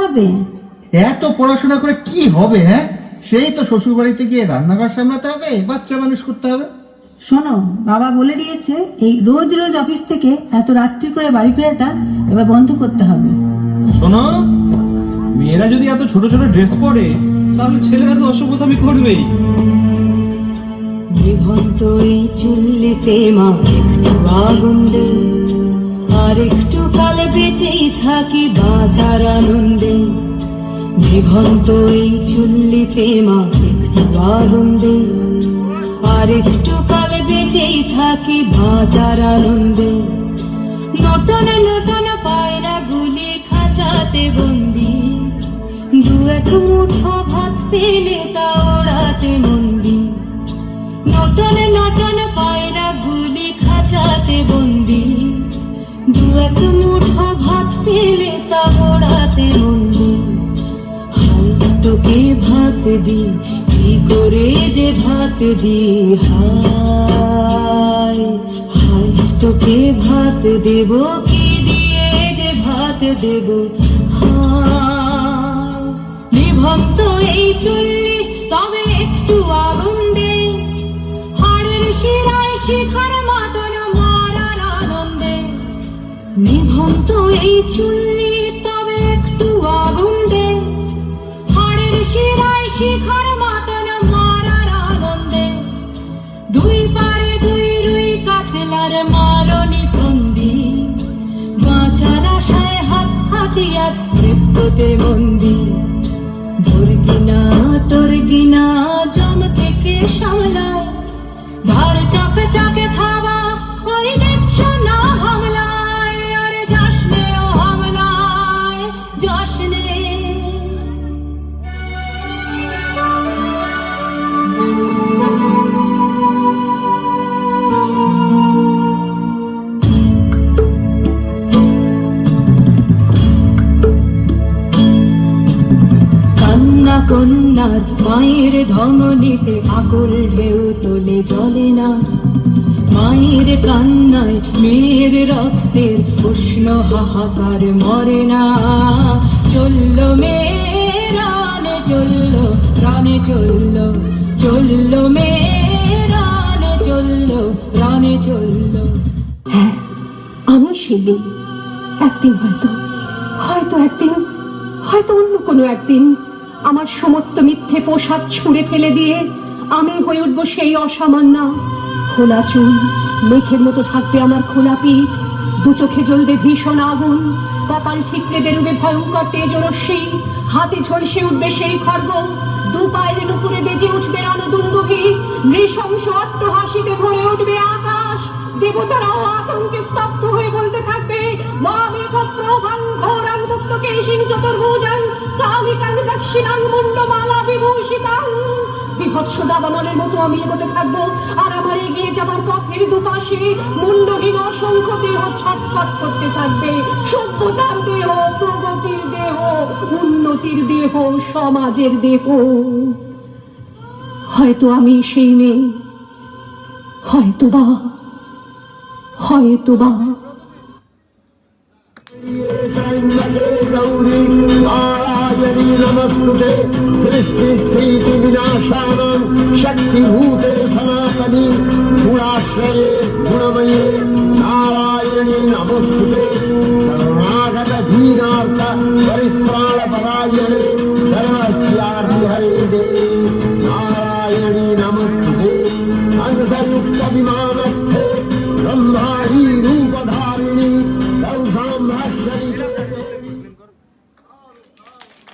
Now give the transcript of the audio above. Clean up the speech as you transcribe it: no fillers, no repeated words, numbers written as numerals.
হবে? এত পড়াশোনা করে কি হবে? হ্যাঁ, সেই তো শ্বশুর বাড়িতে গিয়ে রান্নাঘর সামলাতে হবে, বাচ্চা মানুষ করতে হবে। শোনো, বাবা বলে দিয়েছে এই রোজ রোজ অফিস থেকে এত রাত্রি করে বাড়ি ফেরাটা এবার বন্ধ করতে হবে। শোনো, মেয়েরা যদি এত ছোট ছোট ড্রেস পরে তাহলে ছেলেরা তো অসভ্যতামি করবেই। জীবন্ত এই চুল্লিতে মা একটু আগুন দে, আর একটু কাল বেঁচেই থাকি বাঁচার আনন্দে। জীবন্ত এই চুল্লিতে মা একটু আগুন দে, আর একটু কাল বেঁচেই থাকি বাঁচার আনন্দে। নটন নটন পায়রা গুলি খাঁচাতে বন্দি, দু এক মুঠো ভাত পেলে তা ওড়াতে মন্দি। নটন নটন পায়রা গুলি খাঁচাতে বন্দি, দু এক মুঠো ভাত পেলে তা ওড়াতে মন্দি। হাই তোকে ভাত দি, কি করে যে ভাত দি, হায় হায় তোকে ভাত দেব, কি দিয়ে যে ভাত দেব, হায়। নিভন্ত এই চুল্লি তবে একটু আগুন দে, হাড়ের শিরায় শিখার মতন মারার আনন্দে। নিভন্ত এই চুল্লি তবে একটু আগুন দে, হাড়ের শিরায় শিখার মতন মারার আনন্দে। দুই পারে দুই রুই কাতলার মারণি ফন্দি, বাঁচার আশায় হাত হাতিয়ার মৃত্যুতে বন্দি। দুর্গিনা টর্গিনা জমকে কে সামলায়, ধার চাকে চাকে থাবা ওই দেখছো না হামলায়। আরে যাসনে ও হামলায় যাসনে। কান্না কন্যার মায়ের ধমনীতে আকুল ঢেউ তোলে জলে না, মায়ের কান্নায় মেয়ের রক্তের উষ্ণ হাহাকার মরে না। চলল মেয়ে রানে চলল, রানে চলল, চলল মেয়ে রানে চলল, রানে চলল। হ্যাঁ, আমি শিবি। একদিন হয়তো অন্য কোনো একদিন আমার সমস্ত মিথ্যে পোশাক ছুঁড়ে ফেলে দিয়ে আমি হয়ে উঠবো সেই অসামান্য। খোলা চুল, মেঘের মতো থাকবে আমার খোলা পিঠ, দু চোখে জ্বলবে ভীষণ আগুন, কপাল ঠিকরে বেরোবে ভয়ঙ্কর তেজরশ্মি, হাতে ঝলসে উঠবে সেই খড়গ, দু পায়ের নুপুরে বেজে উঠবে রণদুন্দুভি, নৃশংস অট্টহাসিতে ভরে উঠবে আকাশ। দেবতারাও আতঙ্কে স্তব্ধ হয়ে বলতে থাকবে, মামেঘ প্রভাং ঘোরাং মুক্ত কেশিং চতুর্ভুজাং কালিকাং দক্ষিণাং মুন্ডমালা বিভূষিতাং। বিভৎস দাবানলের মতো আমি এগোতে থাকবো, আর আমার এগিয়ে যাবার পথের দুপাশে মুন্ডহীন অসংখ্য দেহ ছটফট করতে থাকবে। সভ্যতার দেহ, প্রগতির দেহ, উন্নতির দেহ, সমাজের দেহ। হয়তো আমি সেই মেয়ে, হয়তোবা। नारायणी नमस्तुते सृष्टि स्थिति विनाशानां शक्तिभूते सनातनी गुणाश्रये गुणमये नारायणी नमस्तुते शरणागत दीनार्थ परित्राण परायणे धर्मस्यार्थ हरे देवे नारायणी नमस्तुते अंधयुक्त विमानस्थे ब्रह्माणी रूपधा